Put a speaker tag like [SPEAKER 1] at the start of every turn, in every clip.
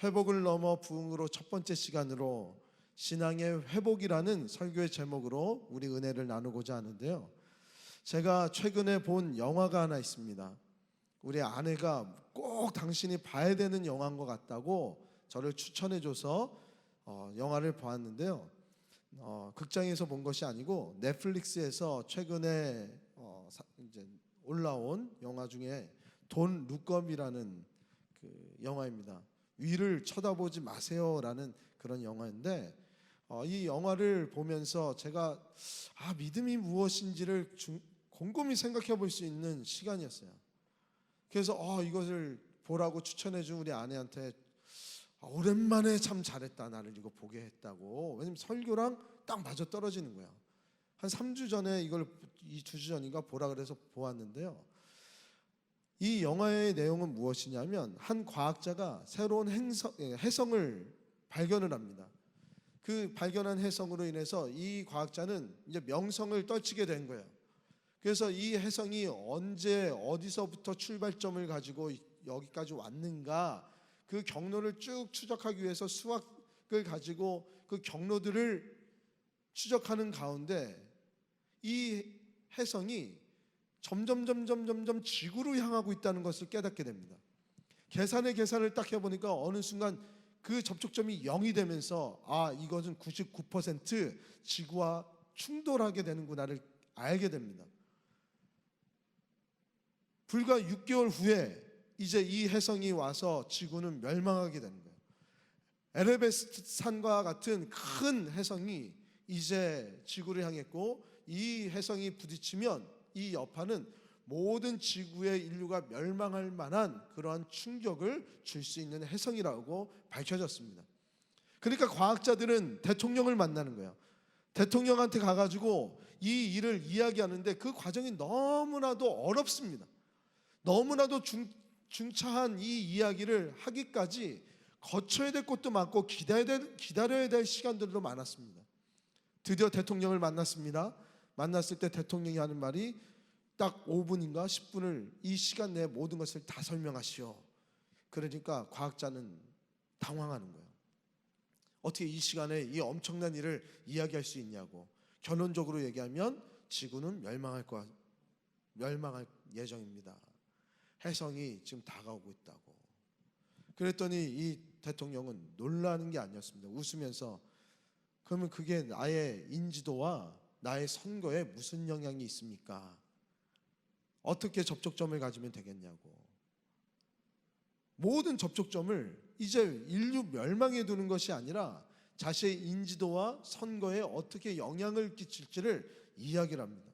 [SPEAKER 1] 회복을 넘어 부흥으로 첫 번째 시간으로 신앙의 회복이라는 설교의 제목으로 우리 은혜를 나누고자 하는데요. 제가 최근에 본 영화가 하나 있습니다. 우리 아내가 꼭 당신이 봐야 되는 영화인 것 같다고 저를 추천해줘서 영화를 보았는데요. 극장에서 본 것이 아니고 넷플릭스에서 최근에 이제 올라온 영화 중에 돈 룩업이라는 그 영화입니다. 위를 쳐다보지 마세요라는 그런 영화인데 이 영화를 보면서 제가 믿음이 무엇인지를 곰곰이 생각해 볼 수 있는 시간이었어요. 그래서 이것을 보라고 추천해 준 우리 아내한테 오랜만에 참 잘했다, 나를 이거 보게 했다고. 왜냐면 설교랑 딱 맞아 떨어지는 거야. 한 3주 전에 이걸 2주 전인가 보라 그래서 보았는데요. 이 영화의 내용은 무엇이냐면 한 과학자가 새로운 해성을 발견을 합니다. 그 발견한 해성으로 인해서 이 과학자는 이제 명성을 떨치게 된 거예요. 그래서 이 해성이 언제 어디서부터 출발점을 가지고 여기까지 왔는가, 그 경로를 쭉 추적하기 위해서 수학을 가지고 그 경로들을 추적하는 가운데 이 해성이 점점 지구로 향하고 있다는 것을 깨닫게 됩니다. 계산을 딱 해보니까 어느 순간 그 접촉점이 0이 되면서 이것은 99% 지구와 충돌하게 되는구나를 알게 됩니다. 불과 6개월 후에 이제 이 해성이 와서 지구는 멸망하게 되는 거예요. 에베레스트 산과 같은 큰 해성이 이제 지구를 향했고, 이 해성이 부딪히면 이 여파는 모든 지구의 인류가 멸망할 만한 그러한 충격을 줄 수 있는 해성이라고 밝혀졌습니다. 그러니까 과학자들은 대통령을 만나는 거예요. 대통령한테 가가지고 이 일을 이야기하는데 그 과정이 너무나도 어렵습니다. 너무나도 중차한 이 이야기를 하기까지 거쳐야 될 것도 많고 기다려야 될 시간들도 많았습니다. 드디어 대통령을 만났습니다. 만났을 때 대통령이 하는 말이 딱 5분인가 10분을 이 시간 내에 모든 것을 다 설명하시오. 그러니까 과학자는 당황하는 거예요. 어떻게 이 시간에 이 엄청난 일을 이야기할 수 있냐고. 결론적으로 얘기하면 지구는 멸망할 예정입니다. 해성이 지금 다가오고 있다고. 그랬더니 이 대통령은 놀라는 게 아니었습니다. 웃으면서 그러면 그게 나의 인지도와 나의 선거에 무슨 영향이 있습니까? 어떻게 접촉점을 가지면 되겠냐고. 모든 접촉점을 이제 인류 멸망에 두는 것이 아니라 자신의 인지도와 선거에 어떻게 영향을 끼칠지를 이야기를 합니다.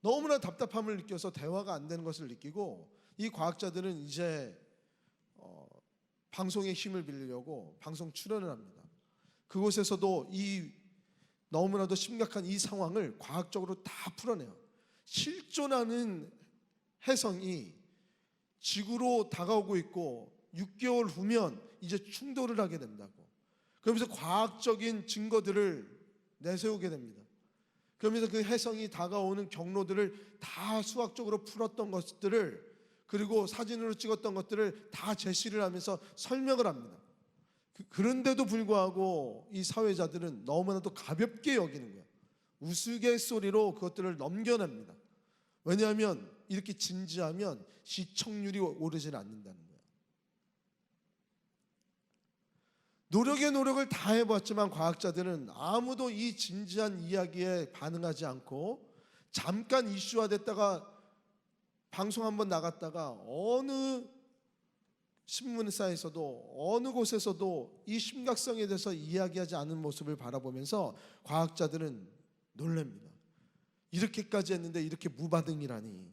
[SPEAKER 1] 너무나 답답함을 느껴서 대화가 안 되는 것을 느끼고 이 과학자들은 이제 방송의 힘을 빌리려고 방송 출연을 합니다. 그곳에서도 이 너무나도 심각한 이 상황을 과학적으로 다 풀어내요. 실존하는 해성이 지구로 다가오고 있고 6개월 후면 이제 충돌을 하게 된다고. 그러면서 과학적인 증거들을 내세우게 됩니다. 그러면서 그 해성이 다가오는 경로들을 다 수학적으로 풀었던 것들을, 그리고 사진으로 찍었던 것들을 다 제시를 하면서 설명을 합니다. 그런데도 불구하고 이 사회자들은 너무나도 가볍게 여기는 거예요. 우스갯소리로 그것들을 넘겨냅니다. 왜냐하면 이렇게 진지하면 시청률이 오르지 않는다는 거예요. 노력을 다 해봤지만 과학자들은 아무도 이 진지한 이야기에 반응하지 않고, 잠깐 이슈화 됐다가 방송 한번 나갔다가 어느 신문사에서도 어느 곳에서도 이 심각성에 대해서 이야기하지 않은 모습을 바라보면서 과학자들은 놀랍니다. 이렇게까지 했는데 이렇게 무반응이라니.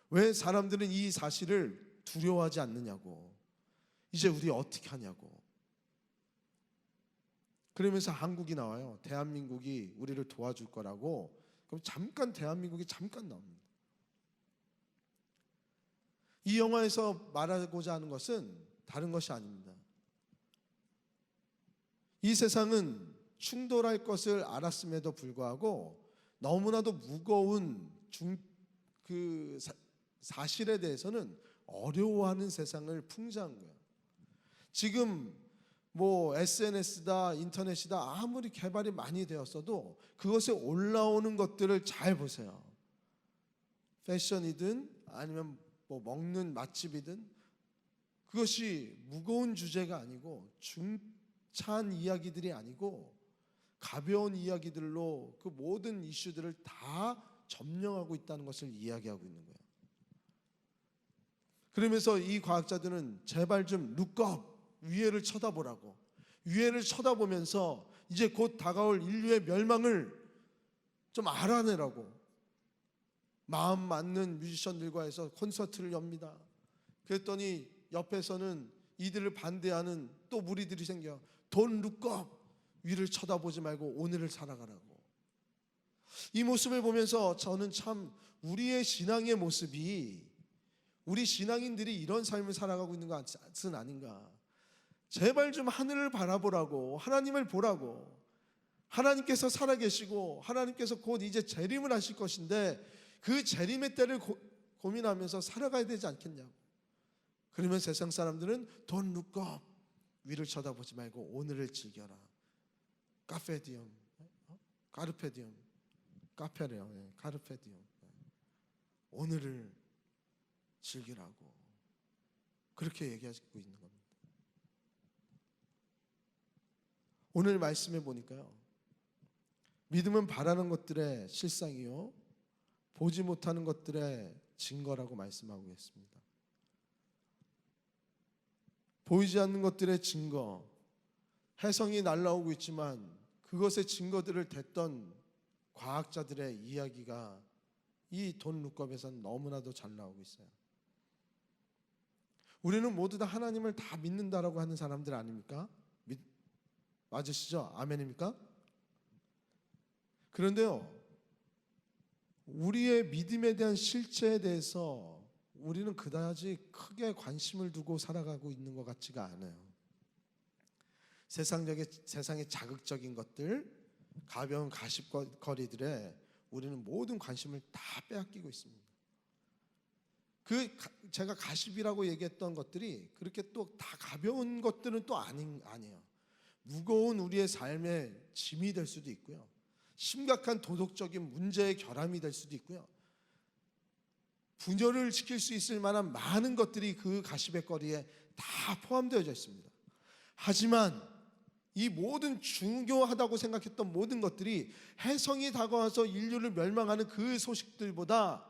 [SPEAKER 1] 왜 사람들은 이 사실을 두려워하지 않느냐고. 이제 우리 어떻게 하냐고. 그러면서 한국이 나와요. 대한민국이 우리를 도와줄 거라고. 그럼 대한민국이 잠깐 나옵니다. 이 영화에서 말하고자 하는 것은 다른 것이 아닙니다. 이 세상은 충돌할 것을 알았음에도 불구하고 너무나도 무거운 사실에 대해서는 어려워하는 세상을 풍자한 거예요. 지금 SNS다 인터넷이다 아무리 개발이 많이 되었어도 그것에 올라오는 것들을 잘 보세요. 패션이든 아니면 먹는 맛집이든 그것이 무거운 주제가 아니고 중차한 이야기들이 아니고 가벼운 이야기들로 그 모든 이슈들을 다 점령하고 있다는 것을 이야기하고 있는 거예요. 그러면서 이 과학자들은 제발 좀 룩업, 위에를 쳐다보라고, 위에를 쳐다보면서 이제 곧 다가올 인류의 멸망을 좀 알아내라고 마음 맞는 뮤지션들과 해서 콘서트를 엽니다. 그랬더니 옆에서는 이들을 반대하는 또 무리들이 생겨. Don't look up, 위를 쳐다보지 말고 오늘을 살아가라고. 이 모습을 보면서 저는 참 우리의 신앙의 모습이, 우리 신앙인들이 이런 삶을 살아가고 있는 것은 아닌가. 제발 좀 하늘을 바라보라고, 하나님을 보라고. 하나님께서 살아계시고 하나님께서 곧 이제 재림을 하실 것인데 그 재림의 때를 고민하면서 살아가야 되지 않겠냐고. 그러면 세상 사람들은 Don't look up, 위를 쳐다보지 말고 오늘을 즐겨라. 카페디움, 카르페디움, 카페레요, 카르페디움. 오늘을 즐기라고 그렇게 얘기하고 있는 겁니다. 오늘 말씀해 보니까요, 믿음은 바라는 것들의 실상이요 보지 못하는 것들의 증거라고 말씀하고 있습니다. 보이지 않는 것들의 증거, 해성이 날아오고 있지만 그것의 증거들을 댔던 과학자들의 이야기가 이 돈 룩업에서는 너무나도 잘 나오고 있어요. 우리는 모두 다 하나님을 다 믿는다라고 하는 사람들 아닙니까? 맞으시죠? 아멘입니까? 그런데요, 우리의 믿음에 대한 실체에 대해서 우리는 그다지 크게 관심을 두고 살아가고 있는 것 같지가 않아요. 세상의 자극적인 것들, 가벼운 가십거리들에 우리는 모든 관심을 다 빼앗기고 있습니다. 제가 가십이라고 얘기했던 것들이 그렇게 또 다 가벼운 것들은 또 아니에요. 무거운 우리의 삶의 짐이 될 수도 있고요, 심각한 도덕적인 문제의 결함이 될 수도 있고요, 분열을 시킬 수 있을 만한 많은 것들이 그 가십의 거리에 다 포함되어 있습니다. 하지만 이 모든 중요하다고 생각했던 모든 것들이 해성이 다가와서 인류를 멸망하는 그 소식들보다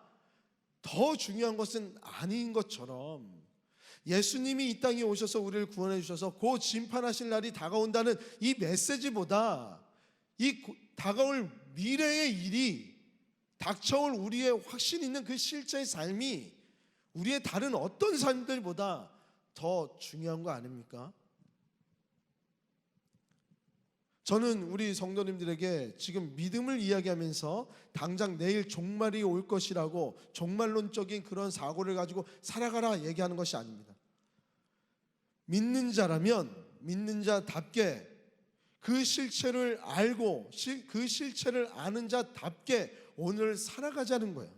[SPEAKER 1] 더 중요한 것은 아닌 것처럼, 예수님이 이 땅에 오셔서 우리를 구원해 주셔서 곧 심판하실 날이 다가온다는 이 메시지보다 이 다가올 미래의 일이, 닥쳐올 우리의 확신 있는 그 실제의 삶이 우리의 다른 어떤 삶들보다 더 중요한 거 아닙니까? 저는 우리 성도님들에게 지금 믿음을 이야기하면서 당장 내일 종말이 올 것이라고 종말론적인 그런 사고를 가지고 살아가라 얘기하는 것이 아닙니다. 믿는 자라면 믿는 자답게 그 실체를 알고 그 실체를 아는 자답게 오늘 살아가자는 거예요.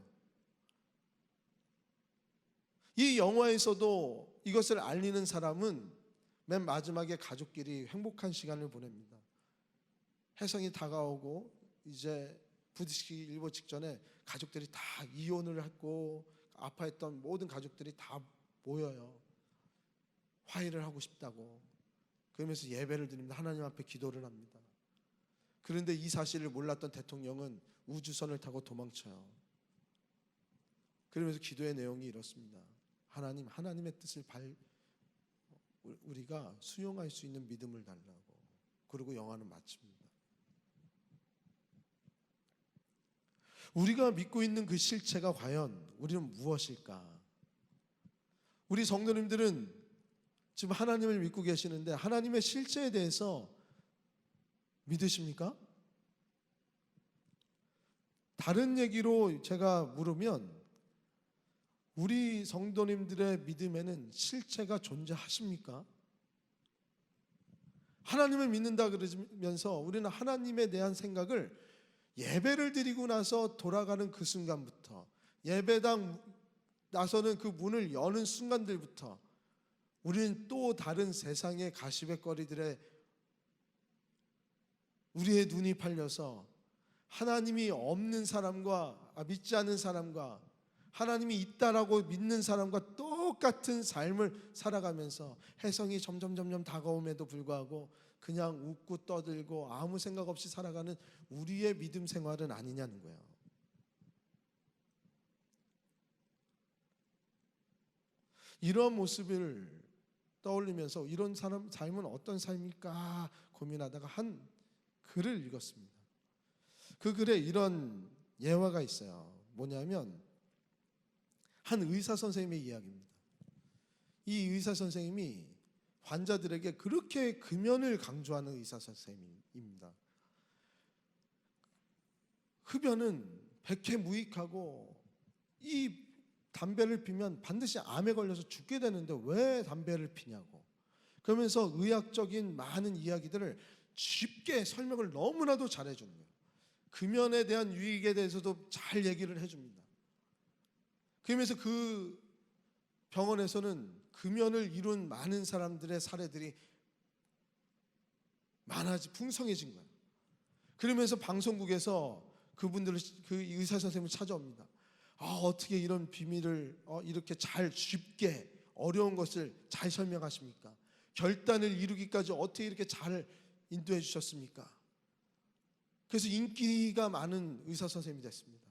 [SPEAKER 1] 이 영화에서도 이것을 알리는 사람은 맨 마지막에 가족끼리 행복한 시간을 보냅니다. 해성이 다가오고 이제 부딪히기 일보 직전에 가족들이 다 이혼을 했고 아파했던 모든 가족들이 다 모여요. 화해를 하고 싶다고. 그러면서 예배를 드립니다. 하나님 앞에 기도를 합니다. 그런데 이 사실을 몰랐던 대통령은 우주선을 타고 도망쳐요. 그러면서 기도의 내용이 이렇습니다. 하나님의 뜻을 우리가 수용할 수 있는 믿음을 달라고. 그리고 영화는 마칩니다. 우리가 믿고 있는 그 실체가 과연 우리는 무엇일까? 우리 성도님들은 지금 하나님을 믿고 계시는데 하나님의 실체에 대해서 믿으십니까? 다른 얘기로 제가 물으면 우리 성도님들의 믿음에는 실체가 존재하십니까? 하나님을 믿는다 그러면서 우리는 하나님에 대한 생각을 예배를 드리고 나서 돌아가는 그 순간부터, 예배당 나서는 그 문을 여는 순간들부터 우리는 또 다른 세상의 가시밭거리들에 우리의 눈이 팔려서 하나님이 없는 사람과 믿지 않는 사람과 하나님이 있다라고 믿는 사람과 똑같은 삶을 살아가면서 혜성이 점점 다가옴에도 불구하고 그냥 웃고 떠들고 아무 생각 없이 살아가는 우리의 믿음 생활은 아니냐는 거예요. 이런 모습을 떠올리면서 이런 사람 삶은 어떤 삶일까 고민하다가 한 글을 읽었습니다. 그 글에 이런 예화가 있어요. 뭐냐면 한 의사 선생님의 이야기입니다. 이 의사 선생님이 환자들에게 그렇게 금연을 강조하는 의사 선생님입니다. 흡연은 백해무익하고 이 담배를 피면 반드시 암에 걸려서 죽게 되는데 왜 담배를 피냐고 그러면서 의학적인 많은 이야기들을 쉽게 설명을 너무나도 잘해주는 거예요. 금연에 대한 유익에 대해서도 잘 얘기를 해줍니다. 그러면서 그 병원에서는 금연을 이룬 많은 사람들의 사례들이 풍성해진 거예요. 그러면서 방송국에서 그분들을 그 의사 선생님을 찾아옵니다. 어떻게 이런 비밀을 이렇게 잘 쉽게 어려운 것을 잘 설명하십니까? 결단을 이루기까지 어떻게 이렇게 잘 인도해 주셨습니까? 그래서 인기가 많은 의사 선생님이 됐습니다.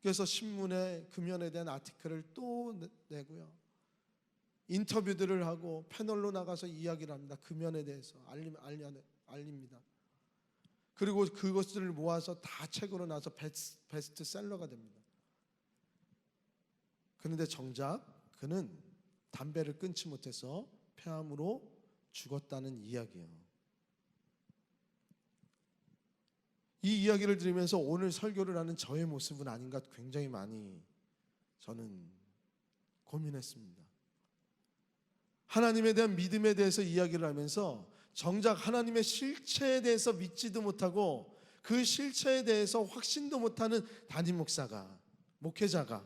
[SPEAKER 1] 그래서 신문에 금연에 대한 아티클을 또 내고요. 인터뷰들을 하고 패널로 나가서 이야기를 합니다. 금연에 대해서 알립니다. 그리고 그것들을 모아서 다 책으로 나서 베스트셀러가 됩니다. 그런데 정작 그는 담배를 끊지 못해서 폐암으로 죽었다는 이야기예요. 이 이야기를 들으면서 오늘 설교를 하는 저의 모습은 아닌가 굉장히 많이 저는 고민했습니다. 하나님에 대한 믿음에 대해서 이야기를 하면서 정작 하나님의 실체에 대해서 믿지도 못하고 그 실체에 대해서 확신도 못하는 담임 목사가, 목회자가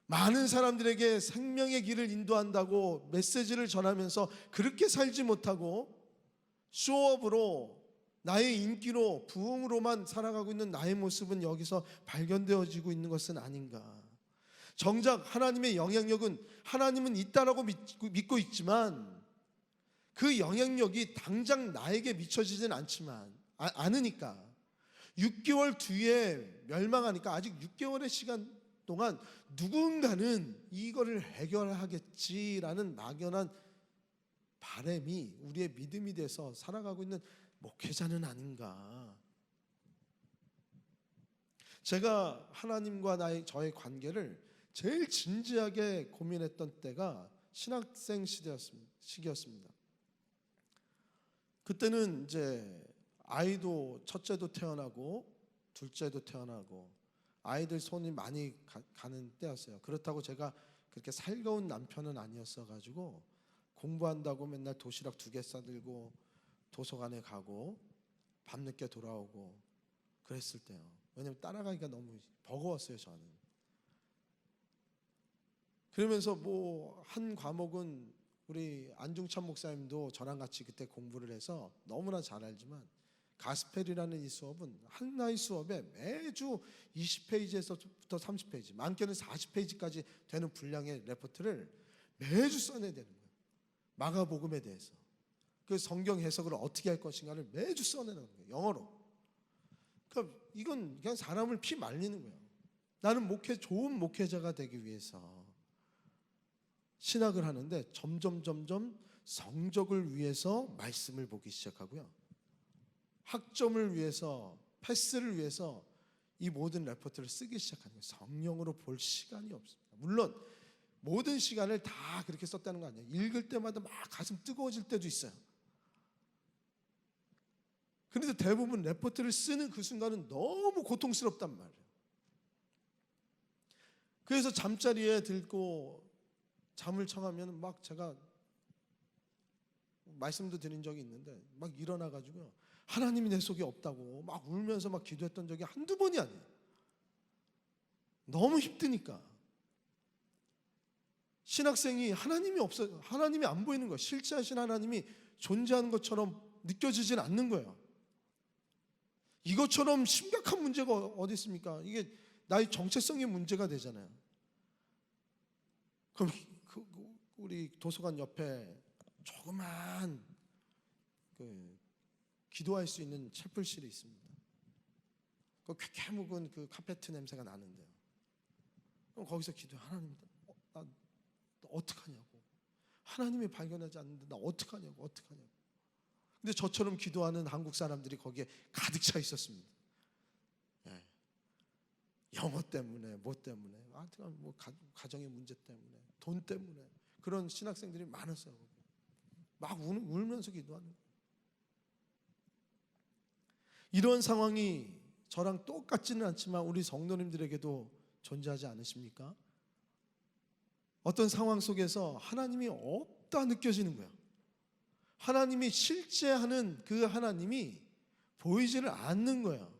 [SPEAKER 1] 많은 사람들에게 생명의 길을 인도한다고 메시지를 전하면서 그렇게 살지 못하고 쇼업으로 나의 인기로 부흥으로만 살아가고 있는 나의 모습은 여기서 발견되어지고 있는 것은 아닌가. 정작 하나님의 영향력은 하나님은 있다라고 믿고 있지만 그 영향력이 당장 나에게 미쳐지진 않으니까 6개월 뒤에 멸망하니까 아직 6개월의 시간 동안 누군가는 이거를 해결하겠지라는 막연한 바람이 우리의 믿음이 돼서 살아가고 있는 목회자는 아닌가. 제가 하나님과 저의 관계를 제일 진지하게 고민했던 때가 신학생 시기였습니다. 그때는 이제 아이도 첫째도 태어나고 둘째도 태어나고 아이들 손이 많이 가는 때였어요. 그렇다고 제가 그렇게 살가운 남편은 아니었어 가지고 공부한다고 맨날 도시락 2개 싸들고 도서관에 가고 밤늦게 돌아오고 그랬을 때요. 왜냐면 따라가기가 너무 버거웠어요, 저는. 그러면서 뭐 한 과목은 우리 안중찬 목사님도 저랑 같이 그때 공부를 해서 너무나 잘 알지만 가스펠이라는 이 수업은 하나의 수업에 매주 20페이지에서부터 30페이지, 많게는 40페이지까지 되는 분량의 레포트를 매주 써내야 되는 거예요. 마가복음에 대해서. 그 성경 해석을 어떻게 할 것인가를 매주 써내는 거예요. 영어로. 그러니까 이건 그냥 사람을 피 말리는 거예요. 나는 좋은 목회자가 되기 위해서 신학을 하는데 점점 성적을 위해서 말씀을 보기 시작하고요. 학점을 위해서, 패스를 위해서 이 모든 레포트를 쓰기 시작하는 거예요. 성령으로 볼 시간이 없습니다. 물론 모든 시간을 다 그렇게 썼다는 거 아니에요. 읽을 때마다 막 가슴 뜨거워질 때도 있어요. 그런데 대부분 레포트를 쓰는 그 순간은 너무 고통스럽단 말이에요. 그래서 잠자리에 들고 잠을 청하면 막 제가 말씀도 드린 적이 있는데 막 일어나가지고요. 하나님이 내 속에 없다고 막 울면서 막 기도했던 적이 한두 번이 아니에요. 너무 힘드니까. 신학생이 하나님이 안 보이는 거예요. 실제하신 하나님이 존재하는 것처럼 느껴지진 않는 거예요. 이것처럼 심각한 문제가 어디 있습니까? 이게 나의 정체성의 문제가 되잖아요. 그럼 우리 도서관 옆에 조그만 기도할 수 있는 채플실이 있습니다. 그 쾌쾌 묵은 그 카페트 냄새가 나는데요. 그럼 거기서 기도해. 하나님, 나 어떡하냐고. 하나님이 발견하지 않는데 나 어떡하냐고. 근데 저처럼 기도하는 한국 사람들이 거기에 가득 차 있었습니다. 예. 영어 때문에, 뭐 때문에, 뭐 가정의 문제 때문에, 돈 때문에 그런 신학생들이 많았어요. 막 울면서 기도하는 거예요. 이런 상황이 저랑 똑같지는 않지만 우리 성도님들에게도 존재하지 않으십니까? 어떤 상황 속에서 하나님이 없다 느껴지는 거예요. 하나님이 실제하는 그 하나님이 보이지를 않는 거예요.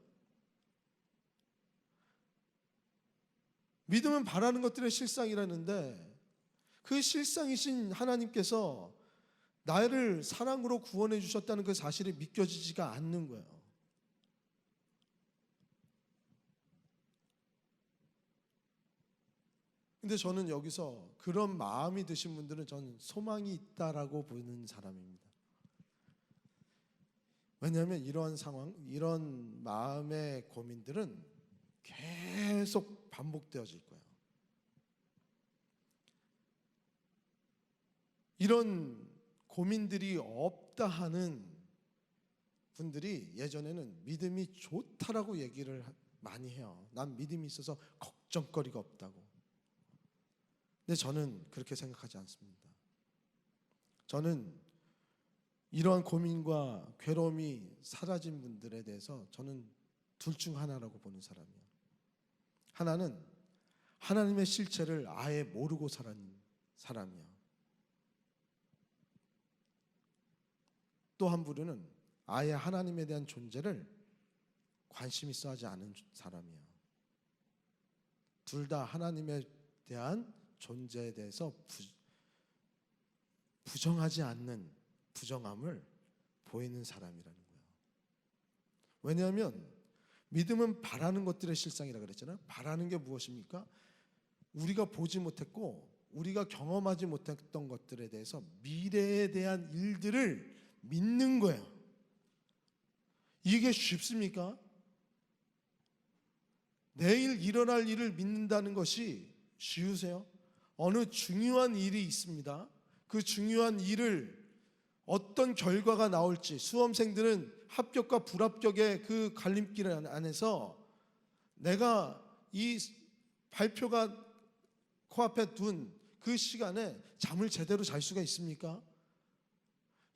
[SPEAKER 1] 믿음은 바라는 것들의 실상이라는데 그 실상이신 하나님께서 나를 사랑으로 구원해 주셨다는 그 사실이 믿겨지지가 않는 거예요. 근데 저는 여기서 그런 마음이 드신 분들은 저는 소망이 있다라고 보는 사람입니다. 왜냐하면 이러한 상황, 이런 마음의 고민들은 계속 반복되어질 거예요. 이런 고민들이 없다 하는 분들이 예전에는 믿음이 좋다라고 얘기를 많이 해요. 난 믿음이 있어서 걱정거리가 없다고. 근데 저는 그렇게 생각하지 않습니다. 저는 이러한 고민과 괴로움이 사라진 분들에 대해서 저는 둘 중 하나라고 보는 사람이에요. 하나는 하나님의 실체를 아예 모르고 살은 사람이에요. 또 한 부류는 아예 하나님에 대한 존재를 관심 있어 하지 않은 사람이에요. 둘 다 하나님에 대한 존재에 대해서 부정하지 않는 부정함을 보이는 사람이라는 거예요. 왜냐하면 믿음은 바라는 것들의 실상이라고 그랬잖아요. 바라는 게 무엇입니까? 우리가 보지 못했고 우리가 경험하지 못했던 것들에 대해서 미래에 대한 일들을 믿는 거예요. 이게 쉽습니까? 내일 일어날 일을 믿는다는 것이 쉬우세요? 어느 중요한 일이 있습니다. 그 중요한 일을 어떤 결과가 나올지 수험생들은 합격과 불합격의 그 갈림길 안에서 내가 이 발표가 코앞에 둔 그 시간에 잠을 제대로 잘 수가 있습니까?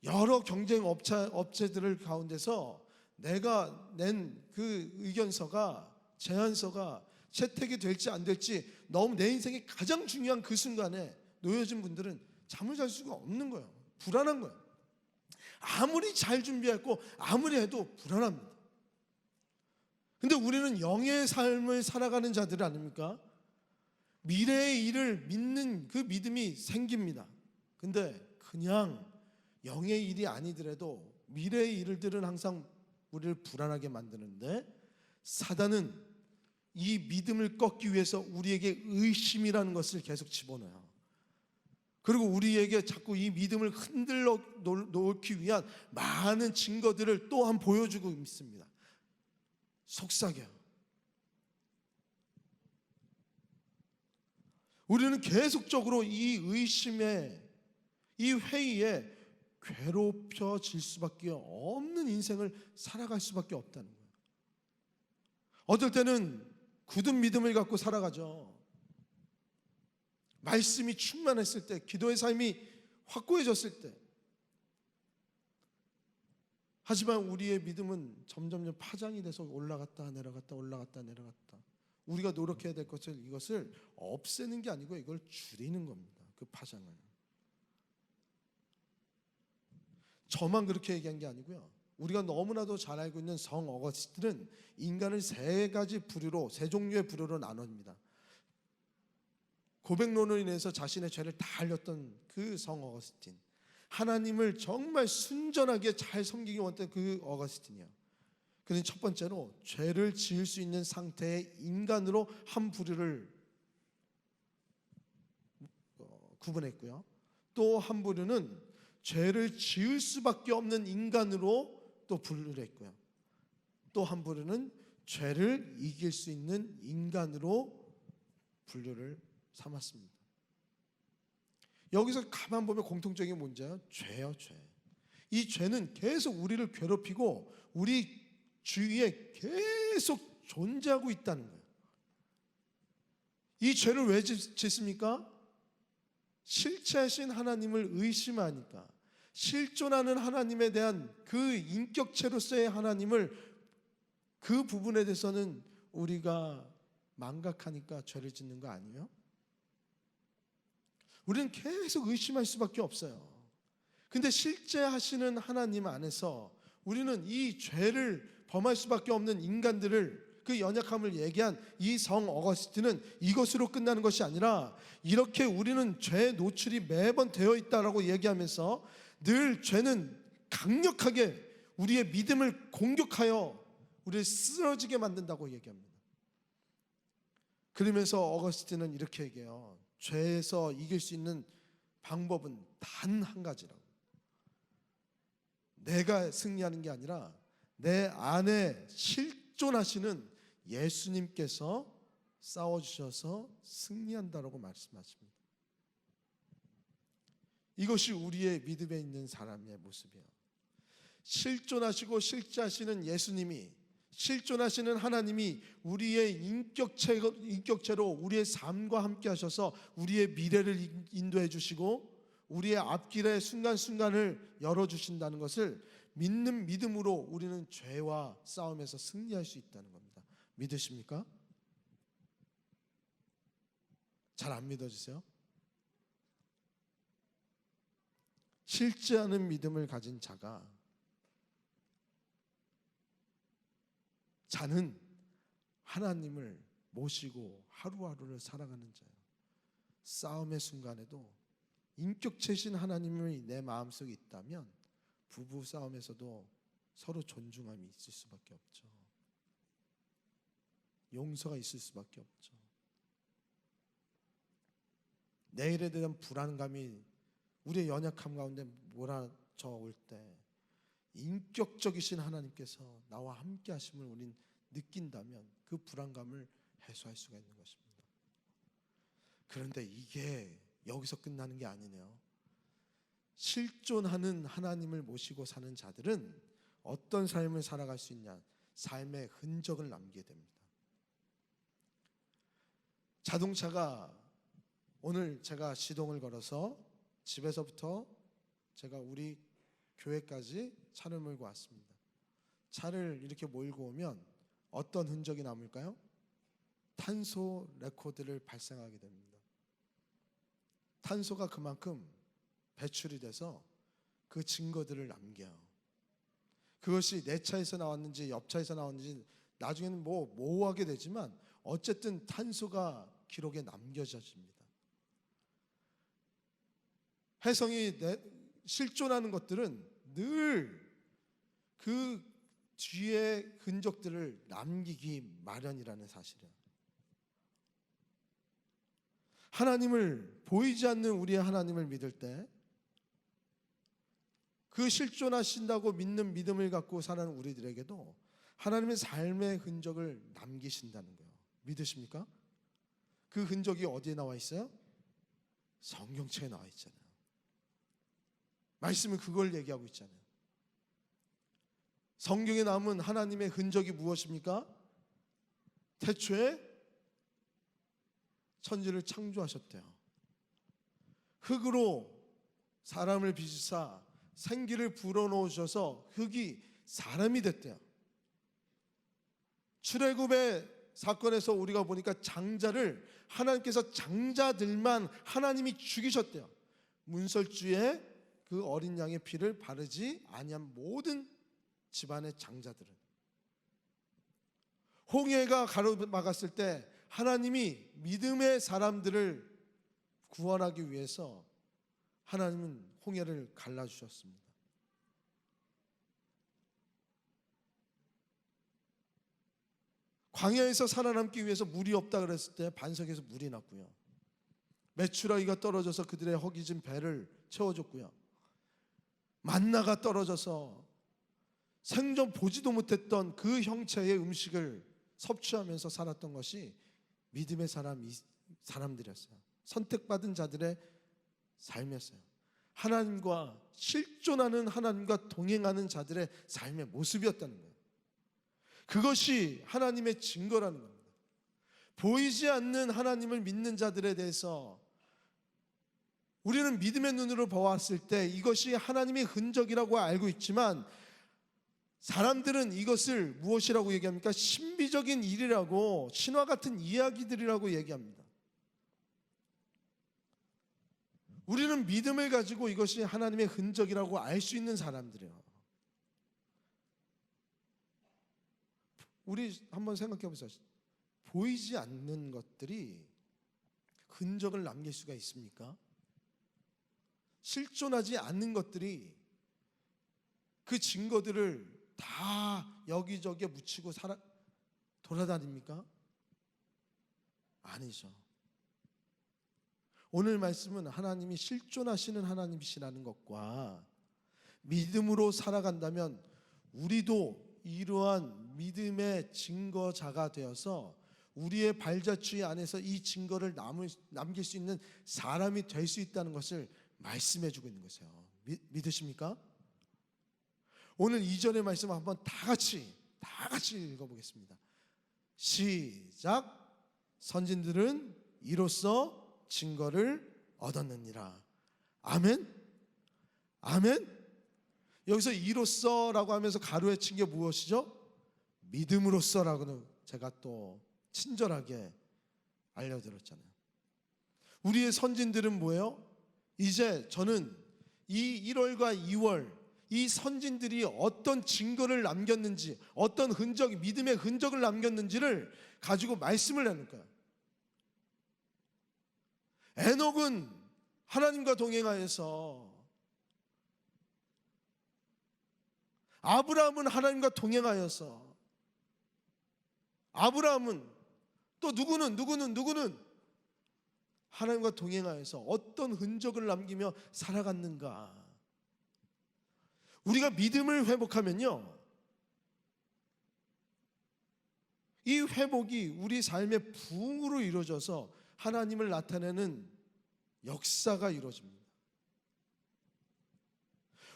[SPEAKER 1] 여러 경쟁 업체들을 가운데서 내가 낸 그 의견서가 제안서가 채택이 될지 안 될지 너무 내 인생의 가장 중요한 그 순간에 놓여진 분들은 잠을 잘 수가 없는 거예요. 불안한 거예요. 아무리 잘 준비했고 아무리 해도 불안합니다. 근데 우리는 영의 삶을 살아가는 자들 아닙니까? 미래의 일을 믿는 그 믿음이 생깁니다. 근데 그냥 영의 일이 아니더라도 미래의 일들은 항상 우리를 불안하게 만드는데 사단은 이 믿음을 꺾기 위해서 우리에게 의심이라는 것을 계속 집어넣어요. 그리고 우리에게 자꾸 이 믿음을 흔들어 놓기 위한 많은 증거들을 또한 보여주고 있습니다. 속삭여요. 우리는 계속적으로 이 의심에 이 회의에 괴롭혀질 수밖에 없는 인생을 살아갈 수밖에 없다는 거예요. 어떨 때는 굳은 믿음을 갖고 살아가죠. 말씀이 충만했을 때, 기도의 삶이 확고해졌을 때. 하지만 우리의 믿음은 점점 파장이 돼서 올라갔다 내려갔다 올라갔다 내려갔다. 우리가 노력해야 될 것을 이것을 없애는 게 아니고 이걸 줄이는 겁니다. 그 파장을. 저만 그렇게 얘기한 게 아니고요. 우리가 너무나도 잘 알고 있는 성 어거스틴은 인간을 세 가지 부류로, 세 종류의 부류로 나눕니다. 고백론으로 인해서 자신의 죄를 다 알렸던 그 성 어거스틴, 하나님을 정말 순전하게 잘 섬기기 원했던 그 어거스틴이요. 그는 첫 번째로 죄를 지을 수 있는 상태의 인간으로 한 부류를 구분했고요. 또 한 부류는 죄를 지을 수밖에 없는 인간으로 또 분류를 했고요. 또 한 부류는 죄를 이길 수 있는 인간으로 분류를 삼았습니다. 여기서 가만 보면 공통적인 문제예요. 죄요, 죄. 이 죄는 계속 우리를 괴롭히고 우리 주위에 계속 존재하고 있다는 거예요. 이 죄를 왜 짓습니까? 실체하신 하나님을 의심하니까, 실존하는 하나님에 대한 그 인격체로서의 하나님을, 그 부분에 대해서는 우리가 망각하니까 죄를 짓는 거 아니에요? 우리는 계속 의심할 수밖에 없어요. 근데 실제 하시는 하나님 안에서 우리는 이 죄를 범할 수밖에 없는 인간들을, 그 연약함을 얘기한 이 성 어거스틴은 이것으로 끝나는 것이 아니라 이렇게 우리는 죄에 노출이 매번 되어 있다라고 얘기하면서 늘 죄는 강력하게 우리의 믿음을 공격하여 우리를 쓰러지게 만든다고 얘기합니다. 그러면서 어거스틴은 이렇게 얘기해요. 죄에서 이길 수 있는 방법은 단 한 가지라고. 내가 승리하는 게 아니라 내 안에 실존하시는 예수님께서 싸워주셔서 승리한다라고 말씀하십니다. 이것이 우리의 믿음에 있는 사람의 모습이에요. 실존하시고 실제하시는 예수님이, 실존하시는 하나님이 우리의 인격체로 우리의 삶과 함께 하셔서 우리의 미래를 인도해 주시고 우리의 앞길의 순간순간을 열어주신다는 것을 믿는 믿음으로 우리는 죄와 싸움에서 승리할 수 있다는 겁니다. 믿으십니까? 잘 안 믿어지세요? 실제하는 믿음을 가진 자는 하나님을 모시고 하루하루를 살아가는 자예요. 싸움의 순간에도 인격체신 하나님이 내 마음속에 있다면 부부 싸움에서도 서로 존중함이 있을 수밖에 없죠. 용서가 있을 수밖에 없죠. 내일에 대한 불안감이 우리의 연약함 가운데 몰아쳐 올 때 인격적이신 하나님께서 나와 함께 하심을 우린 느낀다면 그 불안감을 해소할 수가 있는 것입니다. 그런데 이게 여기서 끝나는 게 아니네요. 실존하는 하나님을 모시고 사는 자들은 어떤 삶을 살아갈 수 있냐? 삶의 흔적을 남기게 됩니다. 자동차가, 오늘 제가 시동을 걸어서 집에서부터 제가 우리 교회까지 차를 몰고 왔습니다. 차를 이렇게 몰고 오면 어떤 흔적이 남을까요? 탄소 레코드를 발생하게 됩니다. 탄소가 그만큼 배출이 돼서 그 증거들을 남겨요. 그것이 내 차에서 나왔는지 옆 차에서 나왔는지 나중에는 모호하게 되지만 어쨌든 탄소가 기록에 남겨집니다. 혜성이 실존하는 것들은 늘 그 뒤에 흔적들을 남기기 마련이라는 사실이에요. 하나님을, 보이지 않는 우리의 하나님을 믿을 때 그 실존하신다고 믿는 믿음을 갖고 사는 우리들에게도 하나님의 삶의 흔적을 남기신다는 거예요. 믿으십니까? 그 흔적이 어디에 나와 있어요? 성경책에 나와 있잖아요. 말씀은 그걸 얘기하고 있잖아요. 성경에 남은 하나님의 흔적이 무엇입니까? 태초에 천지를 창조하셨대요. 흙으로 사람을 빚으사 생기를 불어넣으셔서 흙이 사람이 됐대요. 출애굽의 사건에서 우리가 보니까 장자를 하나님께서 장자들만 하나님이 죽이셨대요. 문설주에 그 어린 양의 피를 바르지 아니한 모든 집안의 장자들은. 홍해가 가로막았을 때 하나님이 믿음의 사람들을 구원하기 위해서 하나님은 홍해를 갈라주셨습니다. 광야에서 살아남기 위해서 물이 없다 그랬을 때 반석에서 물이 났고요. 메추라기가 떨어져서 그들의 허기진 배를 채워줬고요. 만나가 떨어져서 생전 보지도 못했던 그 형체의 음식을 섭취하면서 살았던 것이 믿음의 사람들이었어요. 선택받은 자들의 삶이었어요. 하나님과 실존하는, 하나님과 동행하는 자들의 삶의 모습이었다는 거예요. 그것이 하나님의 증거라는 겁니다. 보이지 않는 하나님을 믿는 자들에 대해서 우리는 믿음의 눈으로 보았을 때 이것이 하나님의 흔적이라고 알고 있지만, 사람들은 이것을 무엇이라고 얘기합니까? 신비적인 일이라고, 신화 같은 이야기들이라고 얘기합니다. 우리는 믿음을 가지고 이것이 하나님의 흔적이라고 알 수 있는 사람들이에요. 우리 한번 생각해 보세요. 보이지 않는 것들이 흔적을 남길 수가 있습니까? 실존하지 않는 것들이 그 증거들을 다 여기저기에 묻히고 돌아다닙니까? 아니죠. 오늘 말씀은 하나님이 실존하시는 하나님이시라는 것과 믿음으로 살아간다면 우리도 이러한 믿음의 증거자가 되어서 우리의 발자취 안에서 이 증거를 남길 수 있는 사람이 될 수 있다는 것을 말씀해 주고 있는 것이에요. 믿으십니까? 오늘 이전의 말씀 한번 다 같이 읽어보겠습니다. 시작. 선진들은 이로써 증거를 얻었느니라. 아멘. 아멘. 여기서 이로써라고 하면서 가로에 친 게 무엇이죠? 믿음으로써라고는 제가 또 친절하게 알려드렸잖아요. 우리의 선진들은 뭐예요? 이제 저는 이 1월과 2월 이 선진들이 어떤 증거를 남겼는지, 어떤 흔적, 믿음의 흔적을 남겼는지를 가지고 말씀을 나눌 거예요. 에녹은 하나님과 동행하여서, 아브라함은 하나님과 동행하여서, 아브라함은 또 누구는 하나님과 동행하여서 어떤 흔적을 남기며 살아갔는가. 우리가 믿음을 회복하면요, 이 회복이 우리 삶의 부흥으로 이루어져서 하나님을 나타내는 역사가 이루어집니다.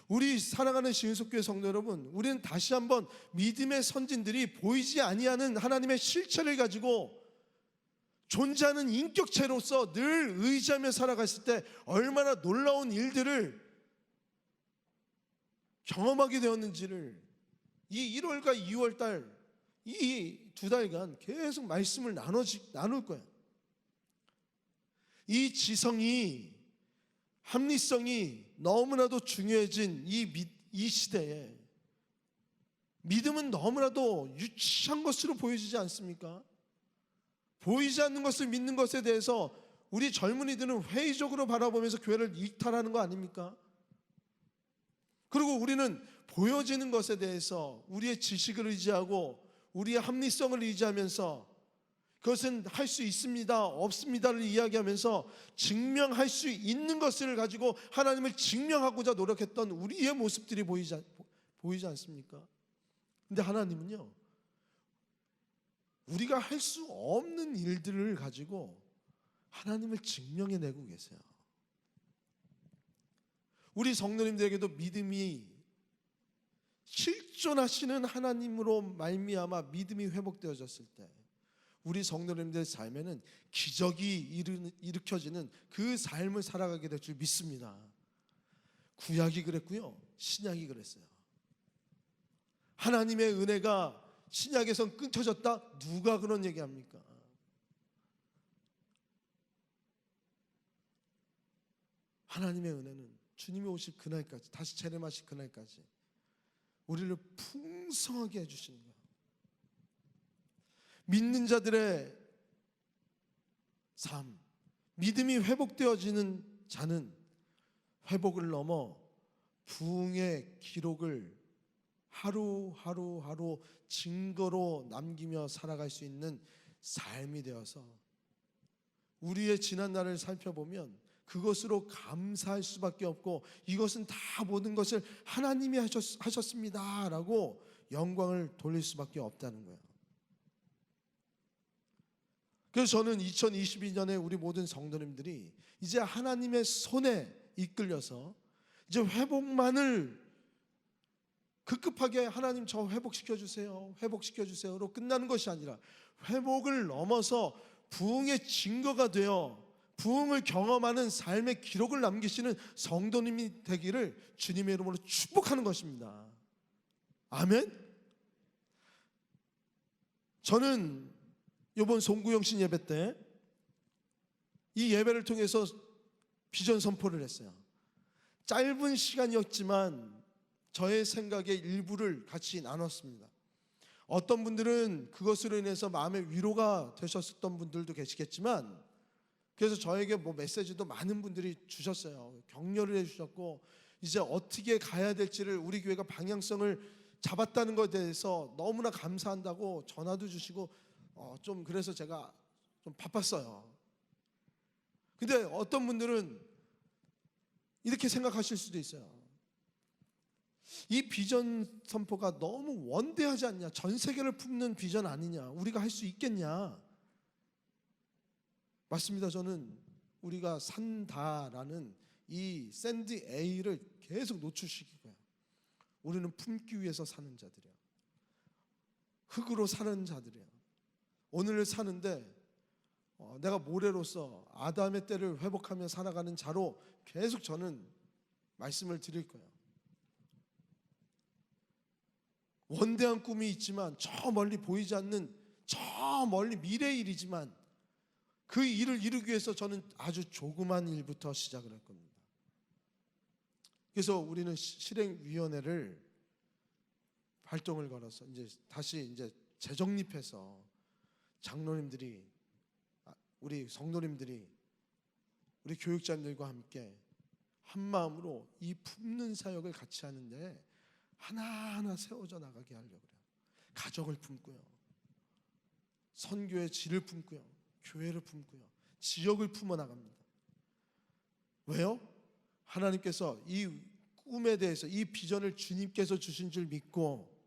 [SPEAKER 1] 우리 사랑하는 시은석교회 성도 여러분, 우리는 다시 한번 믿음의 선진들이 보이지 아니하는 하나님의 실체를 가지고 존재하는 인격체로서 늘 의지하며 살아갔을 때 얼마나 놀라운 일들을 경험하게 되었는지를 이 1월과 2월 달 이 2달간 계속 말씀을 나눌 거예요. 이 지성이, 합리성이 너무나도 중요해진 이 시대에 믿음은 너무나도 유치한 것으로 보여지지 않습니까? 보이지 않는 것을 믿는 것에 대해서 우리 젊은이들은 회의적으로 바라보면서 교회를 이탈하는 거 아닙니까? 그리고 우리는 보여지는 것에 대해서 우리의 지식을 의지하고 우리의 합리성을 의지하면서 그것은 할 수 있습니다, 없습니다를 이야기하면서 증명할 수 있는 것을 가지고 하나님을 증명하고자 노력했던 우리의 모습들이 보이지 않습니까? 근데 하나님은요, 우리가 할 수 없는 일들을 가지고 하나님을 증명해내고 계세요. 우리 성도님들에게도 믿음이 실존하시는 하나님으로 말미암아 믿음이 회복되어졌을 때 우리 성도님들의 삶에는 기적이 일으켜지는 그 삶을 살아가게 될 줄 믿습니다. 구약이 그랬고요, 신약이 그랬어요. 하나님의 은혜가 신약에선 끊겨졌다? 누가 그런 얘기합니까? 하나님의 은혜는 주님이 오실 그날까지, 다시 재림하실 그날까지 우리를 풍성하게 해주시는 거예요. 믿는 자들의 삶, 믿음이 회복되어지는 자는 회복을 넘어 부흥의 기록을 하루 증거로 남기며 살아갈 수 있는 삶이 되어서 우리의 지난 날을 살펴보면 그것으로 감사할 수밖에 없고, 이것은 다 모든 것을 하나님이 하셨습니다 라고 영광을 돌릴 수밖에 없다는 거예요. 그래서 저는 2022년에 우리 모든 성도님들이 이제 하나님의 손에 이끌려서 이제 회복만을 급급하게 하나님 저 회복시켜주세요, 회복시켜주세요로 끝나는 것이 아니라 회복을 넘어서 부흥의 증거가 되어 부흥을 경험하는 삶의 기록을 남기시는 성도님이 되기를 주님의 이름으로 축복하는 것입니다. 아멘. 저는 이번 송구영신 예배 때 이 예배를 통해서 비전 선포를 했어요. 짧은 시간이었지만 저의 생각의 일부를 같이 나눴습니다. 어떤 분들은 그것으로 인해서 마음의 위로가 되셨던 분들도 계시겠지만, 그래서 저에게 메시지도 많은 분들이 주셨어요. 격려를 해주셨고, 이제 어떻게 가야 될지를 우리 교회가 방향성을 잡았다는 것에 대해서 너무나 감사한다고 전화도 주시고, 좀 그래서 제가 좀 바빴어요. 근데 어떤 분들은 이렇게 생각하실 수도 있어요. 이 비전 선포가 너무 원대하지 않냐, 전 세계를 품는 비전 아니냐, 우리가 할 수 있겠냐. 맞습니다. 저는 우리가 산다라는 이 샌드 A를 계속 노출시키고요. 우리는 품기 위해서 사는 자들이야. 흙으로 사는 자들이야. 오늘을 사는데 내가 모래로서 아담의 때를 회복하며 살아가는 자로 계속 저는 말씀을 드릴 거예요. 원대한 꿈이 있지만 저 멀리 보이지 않는 저 멀리 미래의 일이지만 그 일을 이루기 위해서 저는 아주 조그만 일부터 시작을 할 겁니다. 그래서 우리는 실행위원회를 발동을 걸어서 다시 재정립해서 장로님들이, 우리 성도님들이, 우리 교육자님들과 함께 한 마음으로 이 품는 사역을 같이 하는데 하나하나 세워져 나가게 하려고 그래요. 가족을 품고요, 선교의 질을 품고요, 교회를 품고요, 지역을 품어 나갑니다. 왜요? 하나님께서 이 꿈에 대해서, 이 비전을 주님께서 주신 줄 믿고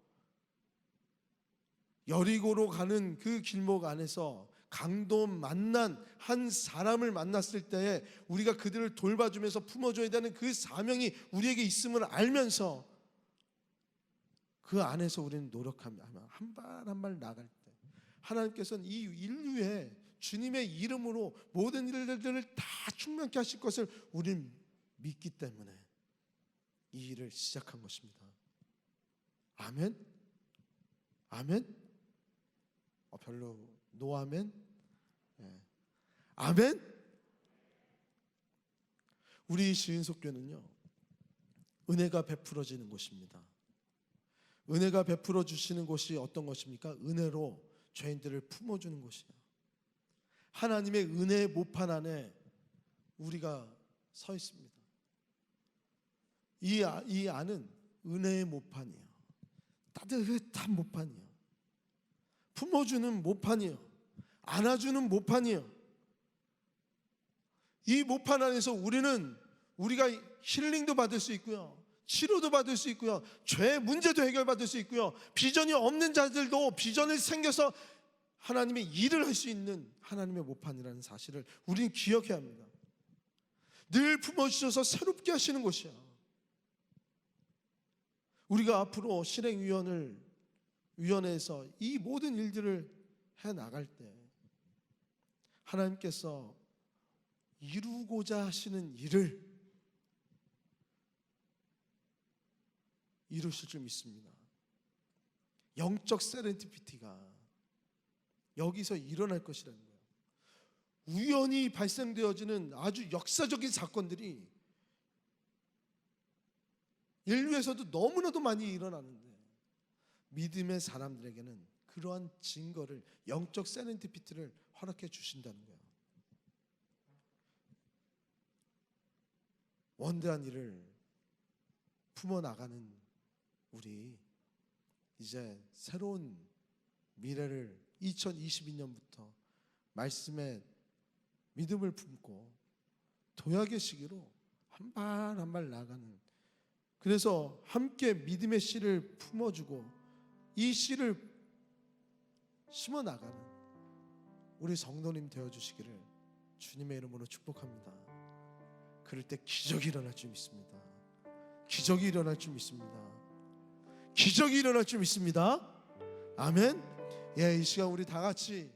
[SPEAKER 1] 여리고로 가는 그 길목 안에서 강도 만난 한 사람을 만났을 때에 우리가 그들을 돌봐주면서 품어줘야 되는 그 사명이 우리에게 있음을 알면서 그 안에서 우리는 노력합니다. 한 발 한 발 나갈 때 하나님께서는 이 인류에 주님의 이름으로 모든 일들을 다 충만케 하실 것을 우리는 믿기 때문에 이 일을 시작한 것입니다. 아멘? 아멘? 별로 노아멘? 네. 아멘? 우리 시은속교는요, 은혜가 베풀어지는 곳입니다. 은혜가 베풀어 주시는 곳이 어떤 것입니까? 은혜로 죄인들을 품어주는 곳이에요. 하나님의 은혜의 모판 안에 우리가 서 있습니다. 이 안은 은혜의 모판이에요. 따뜻한 모판이에요. 품어주는 모판이에요. 안아주는 모판이에요. 이 모판 안에서 우리가 힐링도 받을 수 있고요, 치료도 받을 수 있고요, 죄 문제도 해결받을 수 있고요, 비전이 없는 자들도 비전을 생겨서 하나님의 일을 할 수 있는 하나님의 모판이라는 사실을 우리는 기억해야 합니다. 늘 품어주셔서 새롭게 하시는 곳이야. 우리가 앞으로 실행위원회에서 이 모든 일들을 해나갈 때 하나님께서 이루고자 하시는 일을 이루실 줄 믿습니다. 영적 세렌디피티가 여기서 일어날 것이라는 거예요. 우연히 발생되어지는 아주 역사적인 사건들이 인류에서도 너무나도 많이 일어나는데 믿음의 사람들에게는 그러한 증거를, 영적 세렌디피티를 허락해 주신다는 거예요. 원대한 일을 품어나가는 우리, 이제 새로운 미래를 2022년부터 말씀에 믿음을 품고 도약의 시기로 한 발 한 발 나아가는, 그래서 함께 믿음의 씨를 품어주고 이 씨를 심어나가는 우리 성도님 되어주시기를 주님의 이름으로 축복합니다. 그럴 때 기적이 일어날 줄 믿습니다. 기적이 일어날 줄 믿습니다. 기적이 일어날 줄 믿습니다. 아멘. 이 시간 우리 다 같이